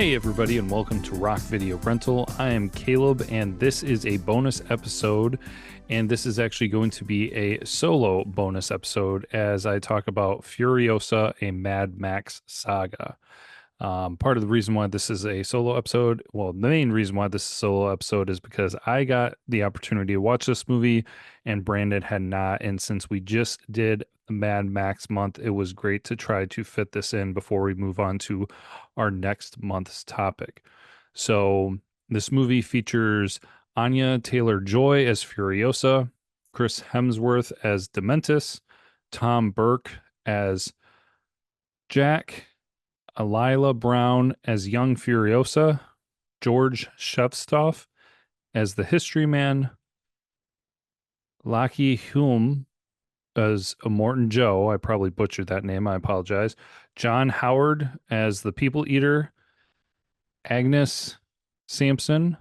Hey everybody, and welcome to Rock Video Rental. I am Caleb, and this is a bonus episode, and this is actually going to be a solo bonus episode as I talk about Furiosa, a Mad Max Saga. Part of the reason why this is a solo episode, well, the main reason why this is a solo episode is because I got the opportunity to watch this movie and Brandon had not. And since we just did Mad Max month, it was great to try to fit this in before we move on to our next month's topic. So this movie features Anya Taylor-Joy as Furiosa, Chris Hemsworth as Dementis, Tom Burke as Jack, Alila Brown as young Furiosa, George Shevstov as the History Man, Laki Hulme as Immortan Joe. I probably butchered that name. I apologize. John Howard as the People Eater, Agnes Sampson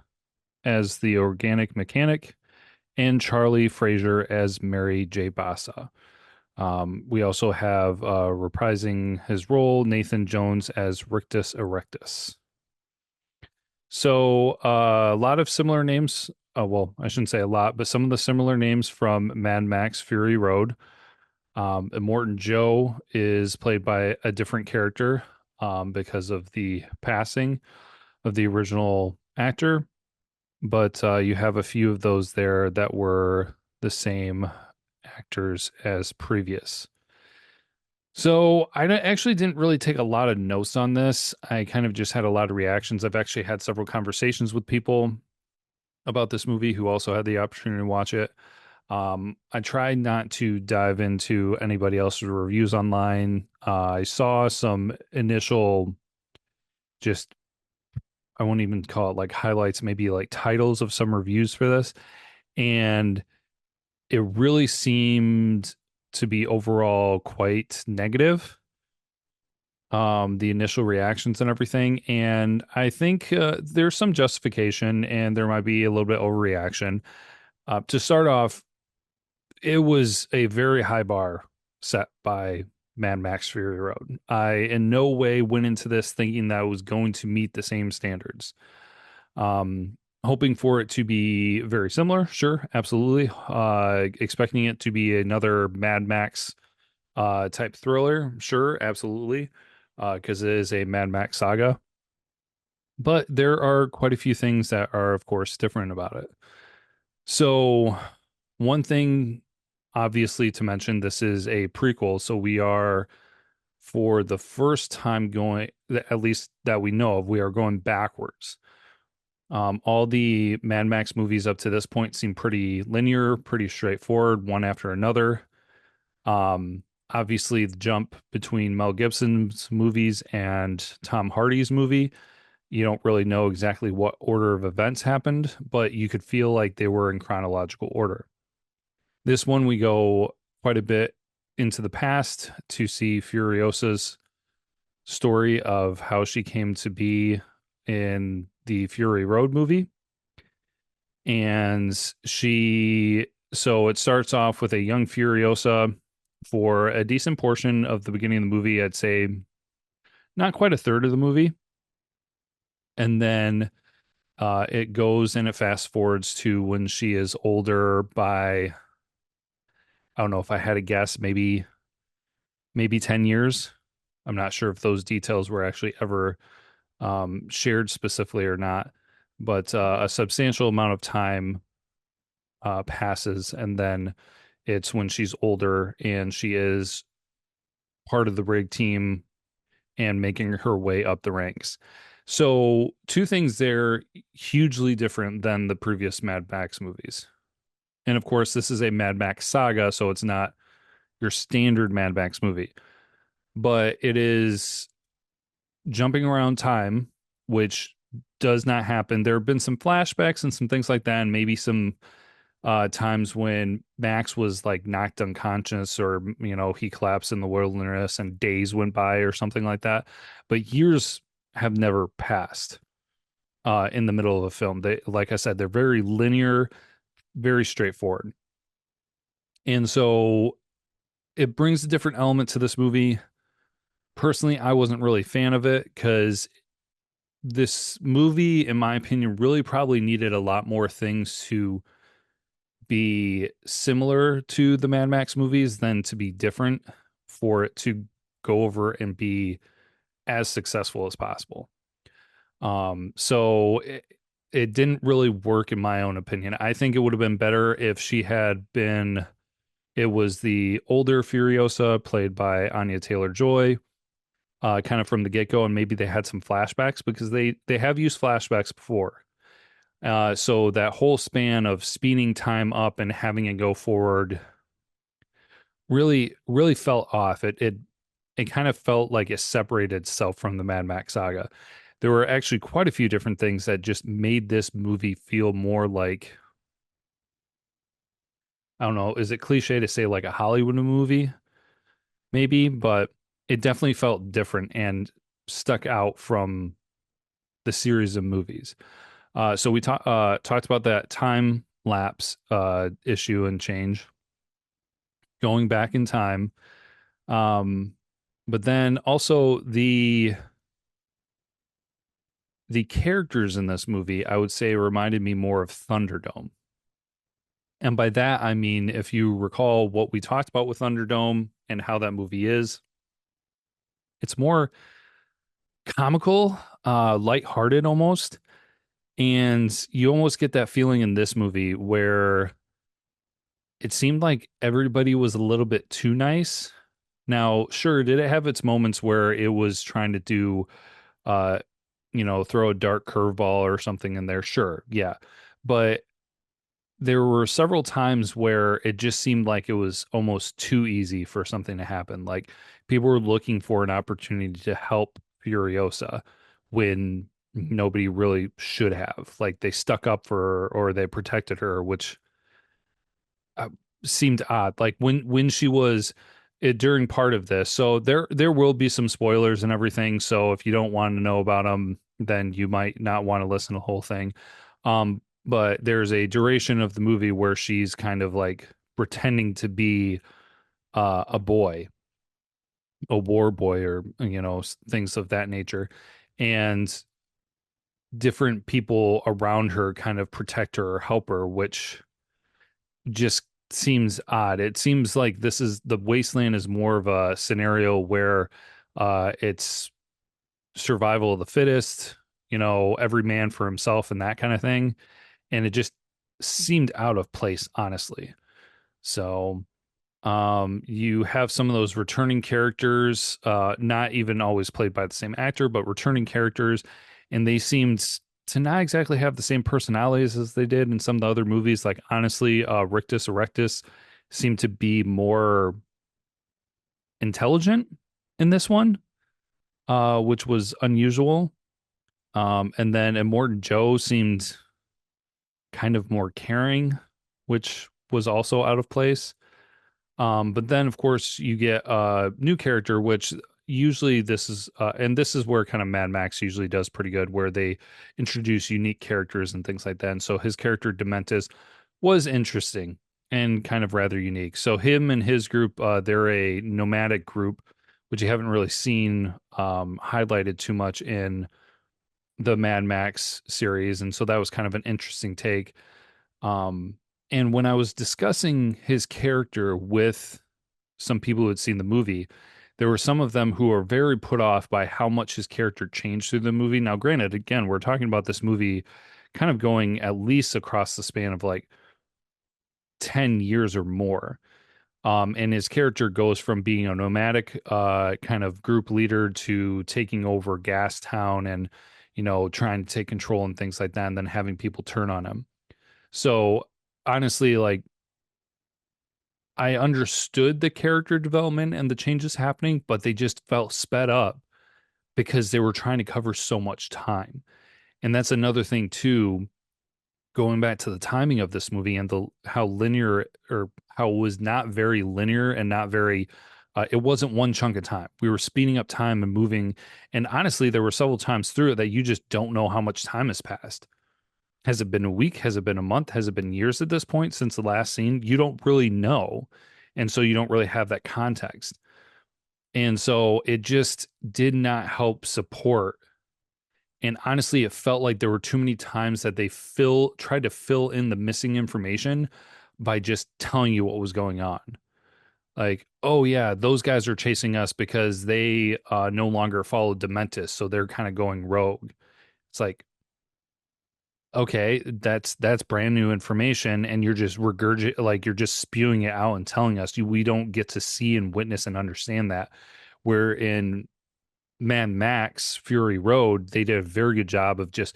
as the Organic Mechanic, and Charlie Fraser as Mary J. Bassa. We also have reprising his role, Nathan Jones as Rictus Erectus. So a lot of similar names. Well, I shouldn't say a lot, but some of the similar names from Mad Max Fury Road. Immortan Joe is played by a different character because of the passing of the original actor. But you have a few of those there that were the same actors as previous. So I actually didn't really take a lot of notes on this. I kind of just had a lot of reactions. I've actually had several conversations with people about this movie who also had the opportunity to watch it. I tried not to dive into anybody else's reviews online. I saw some initial, just, I won't even call it like highlights, maybe like titles of some reviews for this. And it really seemed to be overall quite negative. The initial reactions and everything. And I think there's some justification and there might be a little bit overreaction. To start off, it was a very high bar set by Mad Max Fury Road. I in no way went into this thinking that I was going to meet the same standards. Hoping for it to be very similar, sure, absolutely. Expecting it to be another Mad Max type thriller, sure, absolutely, because it is a Mad Max saga. But there are quite a few things that are, of course, different about it. So, one thing, obviously, to mention, this is a prequel. So, we are, for the first time going, at least that we know of, we are going backwards. All the Mad Max movies up to this point seem pretty linear, pretty straightforward, one after another. Obviously, the jump between Mel Gibson's movies and Tom Hardy's movie, you don't really know exactly what order of events happened, but you could feel like they were in chronological order. This one, we go quite a bit into the past to see Furiosa's story of how she came to be in the Fury Road movie. And so it starts off with a young Furiosa for a decent portion of the beginning of the movie. I'd say not quite a third of the movie. And then it goes and it fast forwards to when she is older by, I don't know if I had a guess, maybe 10 years. I'm not sure if those details were actually ever shared specifically or not, but a substantial amount of time passes, and then it's when she's older and she is part of the rig team and making her way up the ranks. So, two things there hugely different than the previous Mad Max movies. And of course, this is a Mad Max saga, so it's not your standard Mad Max movie, but it is jumping around time, which does not happen. There have been some flashbacks and some things like that, and maybe some times when Max was like knocked unconscious or, he collapsed in the wilderness and days went by or something like that. But years have never passed in the middle of a film. They, like I said, they're very linear, very straightforward. And so it brings a different element to this movie. Personally, I wasn't really a fan of it because this movie, in my opinion, really probably needed a lot more things to be similar to the Mad Max movies than to be different for it to go over and be as successful as possible. So it didn't really work in my own opinion. I think it would have been better if she had been, it was the older Furiosa played by Anya Taylor-Joy, kind of from the get-go, and maybe they had some flashbacks because they have used flashbacks before. So that whole span of speeding time up and having it go forward really felt off. It kind of felt like it separated itself from the Mad Max saga. There were actually quite a few different things that just made this movie feel more like, I don't know, is it cliche to say like a Hollywood movie? Maybe, but it definitely felt different and stuck out from the series of movies. So we talked about that time lapse issue and change, going back in time. Um, but then also the characters in this movie, I would say, reminded me more of Thunderdome. And by that, I mean, if you recall what we talked about with Thunderdome and how that movie is, it's more comical, lighthearted almost. And you almost get that feeling in this movie where it seemed like everybody was a little bit too nice. Now, sure, did it have its moments where it was trying to do, uh, throw a dark curveball or something in there? Sure, yeah. But there were several times where it just seemed like it was almost too easy for something to happen. Like people were looking for an opportunity to help Furiosa when nobody really should have. Like they stuck up for her or they protected her, which uh, seemed odd. Like when she was during part of this. So there will be some spoilers and everything. So if you don't want to know about them, then you might not want to listen to the whole thing. But there's a duration of the movie where she's kind of like pretending to be a boy, a war boy, or things of that nature, and different people around her kind of protect her or help her, which just seems odd. It seems like this is the wasteland is more of a scenario where it's survival of the fittest, every man for himself and that kind of thing. And it just seemed out of place, honestly. So you have some of those returning characters, not even always played by the same actor, but returning characters, and they seemed to not exactly have the same personalities as they did in some of the other movies. Like honestly, Rictus Erectus seemed to be more intelligent in this one, which was unusual. And then Immortan Joe seemed kind of more caring, which was also out of place. But then, of course, you get a new character, which usually and this is where kind of Mad Max usually does pretty good, where they introduce unique characters and things like that. And so his character Dementis was interesting and kind of rather unique. So him and his group, they're a nomadic group, which you haven't really seen highlighted too much in the Mad Max series, and so that was kind of an interesting take. Um, and when I was discussing his character with some people who had seen the movie, there were some of them who were very put off by how much his character changed through the movie. Now, granted, again, we're talking about this movie kind of going at least across the span of like 10 years or more. And his character goes from being a nomadic kind of group leader to taking over Gas Town and, trying to take control and things like that, and then having people turn on him. So honestly, like I understood the character development and the changes happening, but they just felt sped up because they were trying to cover so much time. And that's another thing too, going back to the timing of this movie and the how linear or how it was not very linear and not very it wasn't one chunk of time. We were speeding up time and moving, and honestly there were several times through it that you just don't know how much time has passed. Has it been a week? Has it been a month? Has it been years at this point since the last scene? You don't really know. And so you don't really have that context. And so it just did not help support And honestly, it felt like there were too many times that they tried to fill in the missing information by just telling you what was going on. Like, oh yeah, those guys are chasing us because they no longer follow Dementis, so they're kind of going rogue. It's like, okay, that's brand new information, and you're just like you're just spewing it out and telling us we don't get to see and witness and understand that. Where in Mad Max Fury Road, they did a very good job of just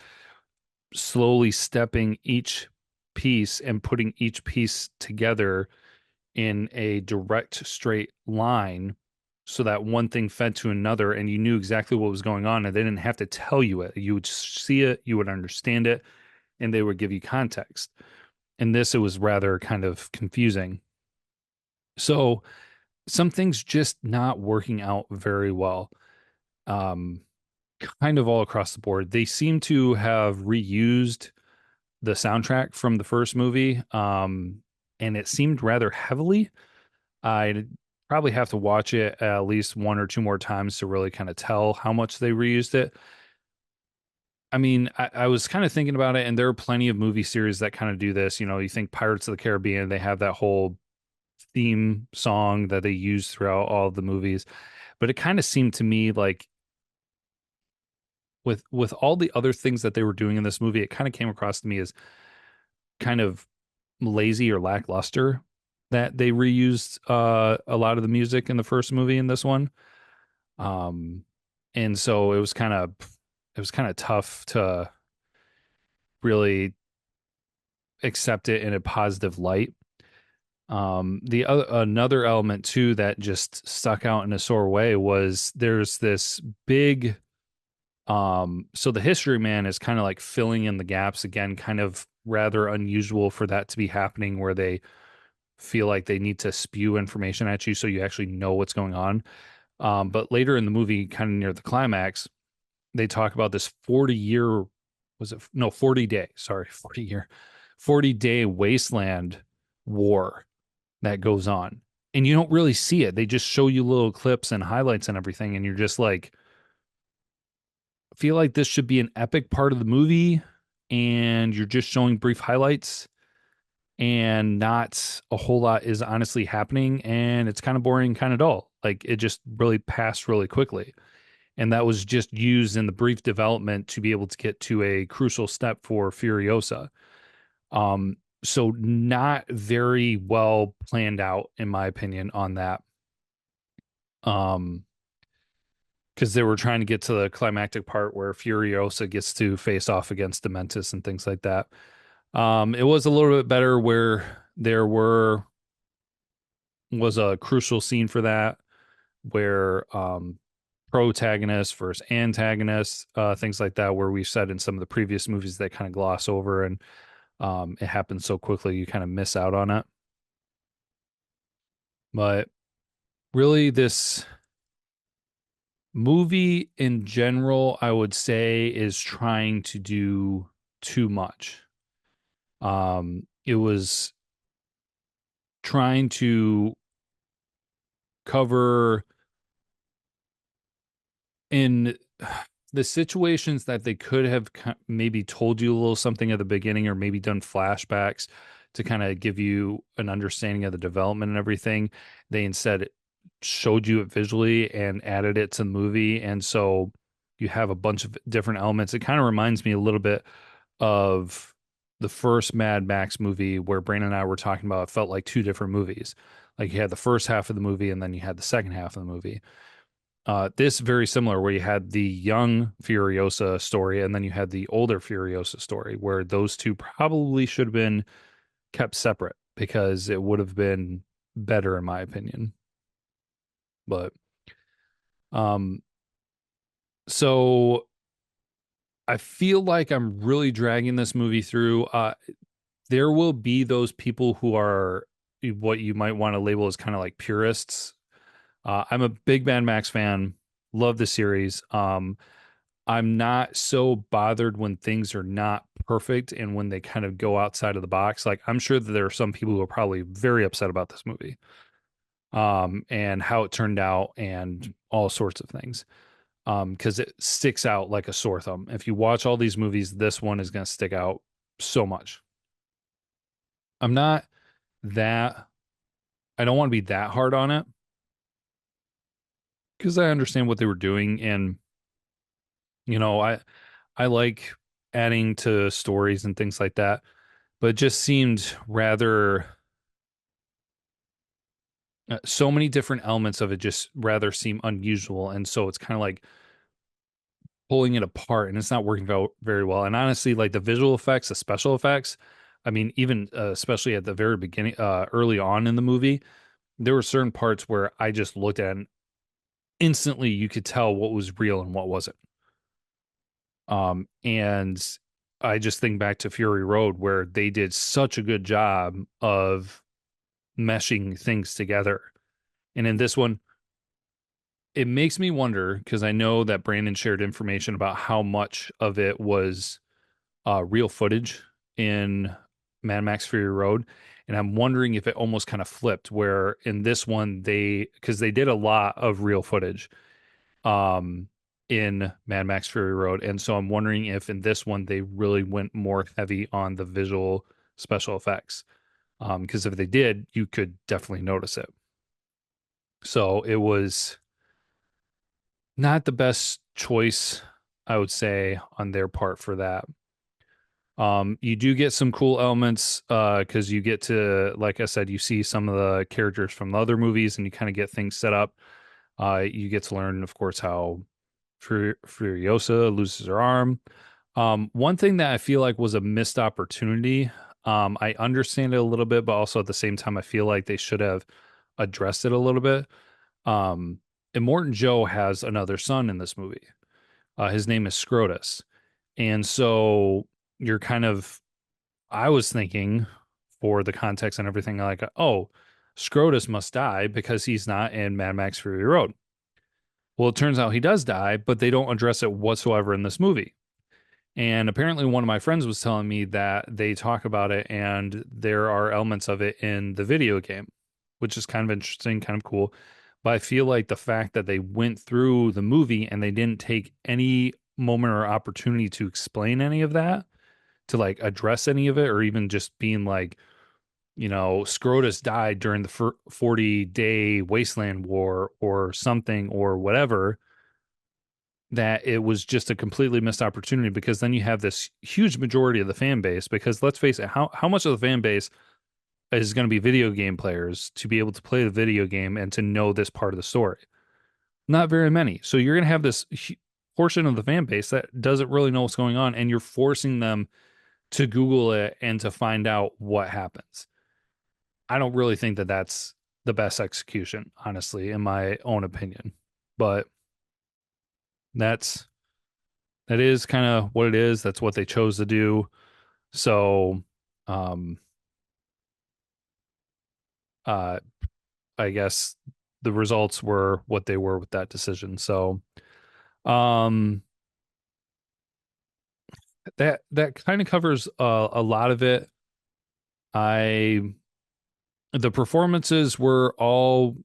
slowly stepping each piece and putting each piece together in a direct straight line so that one thing fed to another and you knew exactly what was going on and they didn't have to tell you it. You would see it, you would understand it, and they would give you context. In this, it was rather kind of confusing. So some things just not working out very well. Um, Kind of all across the board. They seem to have reused the soundtrack from the first movie, and it seemed rather heavily. I'd probably have to watch it at least one or two more times to really kind of tell how much they reused it. I mean, I was kind of thinking about it, and there are plenty of movie series that kind of do this. You know, you think Pirates of the Caribbean, they have that whole theme song that they use throughout all of the movies. But it kind of seemed to me like with all the other things that they were doing in this movie, it kind of came across to me as kind of lazy or lackluster that they reused a lot of the music in the first movie in this one. Um, and so it was kind of tough to really accept it in a positive light. The other another element too that just stuck out in a sore way was there's this big so the history man is kind of like filling in the gaps again, kind of rather unusual for that to be happening where they feel like they need to spew information at you so you actually know what's going on. But later in the movie, kind of near the climax, they talk about this 40-year, was it? No, 40 day, sorry, 40-year, 40-day wasteland war that goes on. And you don't really see it. They just show you little clips and highlights and everything. And you're just like, feel like this should be an epic part of the movie. And you're just showing brief highlights and not a whole lot is honestly happening. And it's kind of boring, kind of dull. Like it just really passed really quickly. And that was just used in the brief development to be able to get to a crucial step for Furiosa. So not very well planned out, in my opinion, on that. Um, because they were trying to get to the climactic part where Furiosa gets to face off against Dementis and things like that. It was a little bit better where there were was a crucial scene for that where protagonist versus antagonist, things like that, where we've said in some of the previous movies they kind of gloss over and it happens so quickly you kind of miss out on it. But really, this movie in general, I would say, is trying to do too much. It was trying to cover in the situations that they could have maybe told you a little something at the beginning or maybe done flashbacks to kind of give you an understanding of the development and everything. They instead showed you it visually and added it to the movie. And so you have a bunch of different elements. It kind of reminds me a little bit of the first Mad Max movie where Brandon and I were talking about it felt like two different movies. Like you had the first half of the movie and then you had the second half of the movie. This very similar where you had the young Furiosa story and then you had the older Furiosa story where those two probably should have been kept separate because it would have been better in my opinion. But um so I feel like I'm really dragging this movie through. There will be those people who are what you might want to label as kind of like purists. I'm a big Mad Max fan, love the series. I'm not so bothered when things are not perfect and when they kind of go outside of the box. Like I'm sure that there are some people who are probably very upset about this movie, and how it turned out and all sorts of things. because it sticks out like a sore thumb. If you watch all these movies, this one is going to stick out so much. I'm not that, I don't want to be that hard on it because I understand what they were doing. And, I like adding to stories and things like that, but it just seemed rather, so many different elements of it just rather seem unusual. And so it's kind of like pulling it apart and it's not working very well. And honestly, like the visual effects, the special effects, I mean, even especially at the very beginning, early on in the movie, there were certain parts where I just looked at and instantly you could tell what was real and what wasn't. And I just think back to Fury Road where they did such a good job of meshing things together. And in this one, it makes me wonder because I know that Brandon shared information about how much of it was real footage in Mad Max Fury Road. And I'm wondering if it almost kind of flipped where in this one because they did a lot of real footage um, in Mad Max Fury Road. And so I'm wondering if in this one they really went more heavy on the visual special effects. Because if they did, you could definitely notice it. So it was not the best choice, I would say, on their part for that. You do get some cool elements because you get to, like I said, you see some of the characters from the other movies and you kind of get things set up. You get to learn, of course, how Furiosa loses her arm. One thing that I feel like was a missed opportunity. I understand it a little bit, but also at the same time, I feel like they should have addressed it a little bit. Um, Immortan Joe has another son in this movie. His name is Scrotus. And so you're kind of, I was thinking for the context and everything, like, oh, Scrotus must die because he's not in Mad Max Fury Road. Well, it turns out he does die, but they don't address it whatsoever in this movie. And apparently, one of my friends was telling me that they talk about it and there are elements of it in the video game, which is kind of interesting, kind of cool. But I feel like the fact that they went through the movie and they didn't take any moment or opportunity to explain any of that, to like address any of it, or even just being like, Scrotus died during the 40-day wasteland war or something or whatever, that it was just a completely missed opportunity because then you have this huge majority of the fan base. Because let's face it, how much of the fan base is going to be video game players to be able to play the video game and to know this part of the story? Not very many. So you're going to have this portion of the fan base that doesn't really know what's going on, and you're forcing them to Google it and to find out what happens. I don't really think that that's the best execution, honestly, in my own opinion. But that's that is kind of what it is. That's what they chose to do. So, um, uh, I guess the results were what they were with that decision. So, um, that kind of covers a lot of it. I The performances were all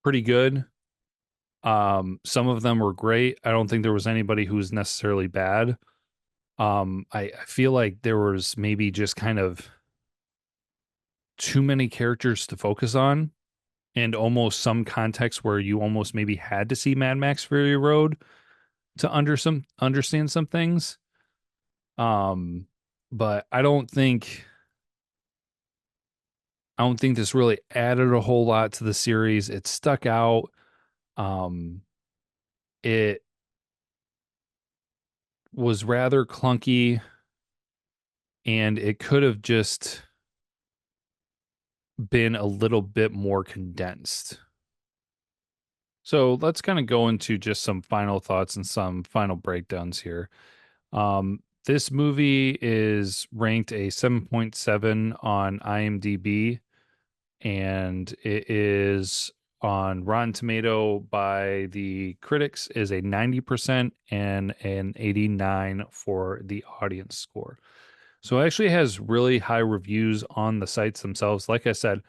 pretty good. Some of them were great. I don't think there was anybody who was necessarily bad. I feel like there was maybe just kind of too many characters to focus on and almost some context where you almost maybe had to see Mad Max Fury Road to understand some things. Um, but I don't think this really added a whole lot to the series. It stuck out. Um, it was rather clunky and it could have just been a little bit more condensed. So let's kind of go into just some final thoughts and some final breakdowns here. This movie is ranked a 7.7 on IMDb, and it is on Rotten Tomato by the critics is a 90% and an 89 for the audience score. So it actually has really high reviews on the sites themselves. Like I said,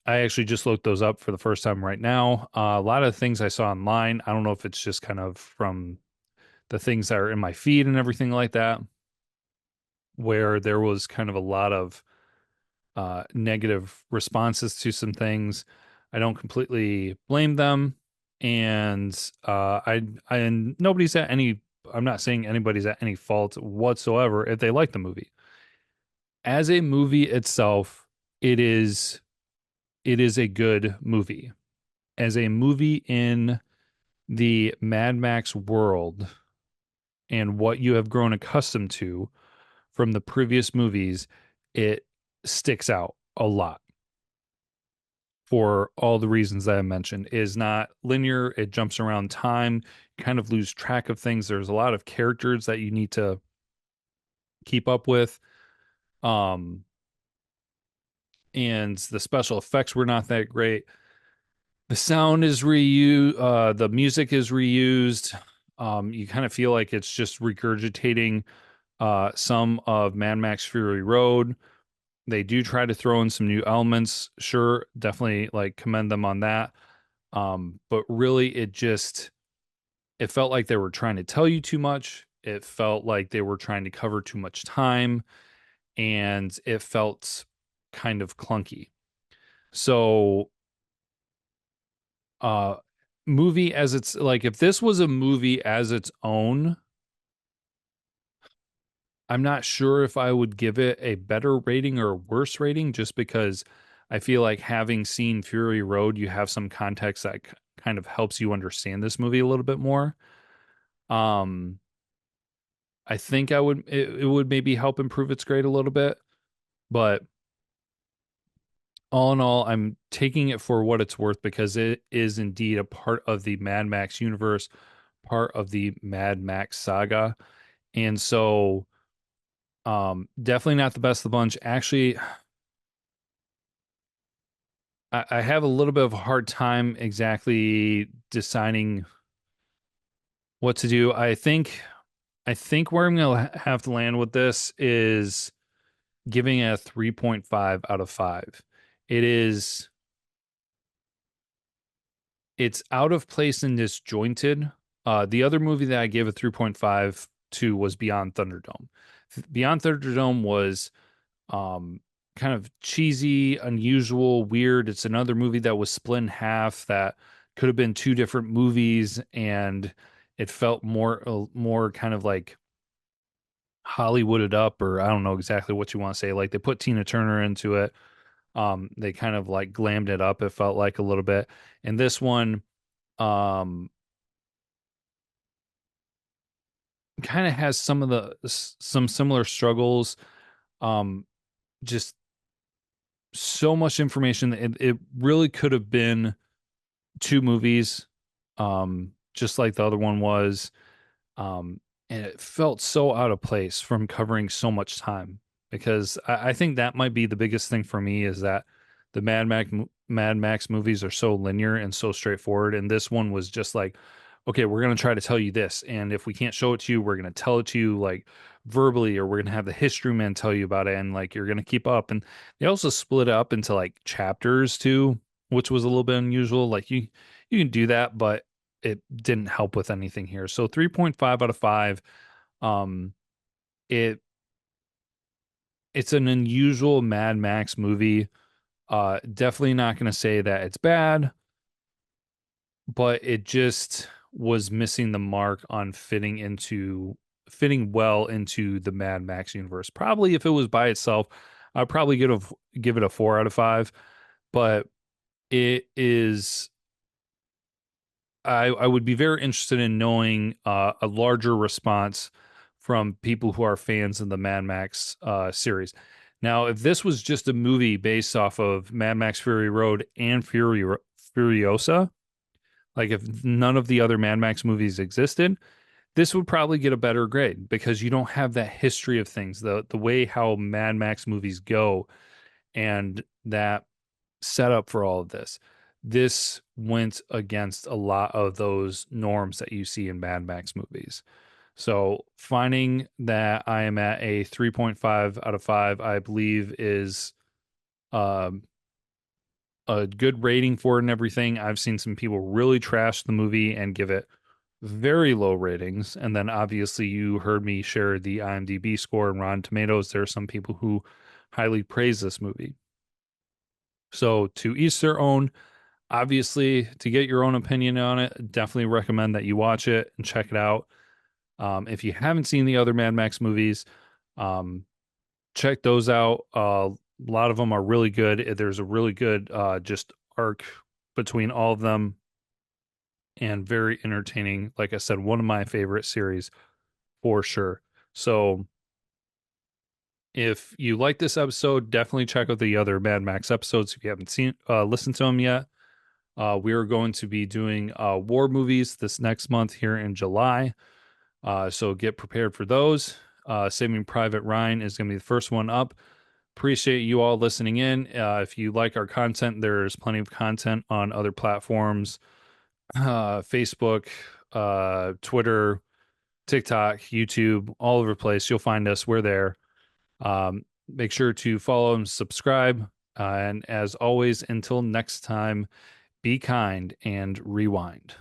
I actually just looked those up for the first time right now. A lot of things I saw online, I don't know if it's just kind of from the things that are in my feed and everything like that, where there was kind of a lot of negative responses to some things. I don't completely blame them, and and nobody's at any. I'm not saying anybody's at any fault whatsoever if they like the movie. As a movie itself, it is it is a good movie. As a movie in the Mad Max world and what you have grown accustomed to from the previous movies, it sticks out a lot for all the reasons that I mentioned. It is not linear, it jumps around time, you kind of lose track of things. There's a lot of characters that you need to keep up with. Um, and the special effects were not that great. The sound is reused, the music is reused. You kind of feel like it's just regurgitating some of Mad Max Fury Road. They do try to throw in some new elements. Sure, definitely like commend them on that. But really it felt like they were trying to tell you too much. It felt like they were trying to cover too much time, and it felt kind of clunky. So, uh, movie as it's like if this was a movie as its own, I'm not sure if I would give it a better rating or a worse rating just because I feel like having seen Fury Road, you have some context that kind of helps you understand this movie a little bit more. Um, I think it would maybe help improve its grade a little bit, but all in all, I'm taking it for what it's worth because it is indeed a part of the Mad Max universe, part of the Mad Max saga. And so definitely not the best of the bunch. Actually, I have a little bit of a hard time exactly deciding what to do. I think where I'm gonna have to land with this is giving it a 3.5 out of 5. It is it's out of place and disjointed. The other movie that I gave a 3.5 to was Beyond Thunderdome. Beyond Thunderdome was um, kind of cheesy, unusual, weird. It's another movie that was split in half that could have been two different movies, and it felt more kind of like Hollywooded up, or I don't know exactly what you want to say. Like they put Tina Turner into it. They kind of like glammed it up. It felt like a little bit, and this one um kind of has some similar struggles. Um, just so much information. It really could have been two movies, just like the other one was. Um, and it felt so out of place from covering so much time because I think that might be the biggest thing for me is that the Mad Max movies are so linear and so straightforward, and this one was just like, okay, we're gonna try to tell you this, and if we can't show it to you, we're gonna tell it to you like verbally, or we're gonna have the history man tell you about it, and like you're gonna keep up. And they also split it up into like chapters too, which was a little bit unusual. Like you can do that, but it didn't help with anything here. So 3.5 out of 5. Um it it's an unusual Mad Max movie. Definitely not going to say that it's bad, but it just was missing the mark on fitting well into the Mad Max universe. Probably if it was by itself, I'd probably give it a 4 out of 5, but it is I would be very interested in knowing a larger response from people who are fans of the Mad Max series. Now, if this was just a movie based off of Mad Max Fury Road and Furiosa, like if none of the other Mad Max movies existed, this would probably get a better grade because you don't have that history of things, the way how Mad Max movies go and that setup for all of this. This went against a lot of those norms that you see in Mad Max movies. So finding that I am at a 3.5 out of 5, I believe is um, a good rating for it and everything. I've seen some people really trash the movie and give it very low ratings. And then obviously you heard me share the IMDb score and Rotten Tomatoes. There are some people who highly praise this movie. So to each their own. Obviously, to get your own opinion on it, definitely recommend that you watch it and check it out. If you haven't seen the other Mad Max movies, um, check those out. A lot of them are really good. There's a really good just arc between all of them and very entertaining. Like I said, one of my favorite series for sure. So if you like this episode, definitely check out the other Mad Max episodes if you haven't seen listened to them yet. We are going to be doing war movies this next month here in July. So get prepared for those. Saving Private Ryan is going to be the first one up. Appreciate you all listening in. If you like our content, there's plenty of content on other platforms, Facebook, Twitter, TikTok, YouTube, all over the place. You'll find us. We're there. Make sure to follow and subscribe. And as always, until next time, be kind and rewind.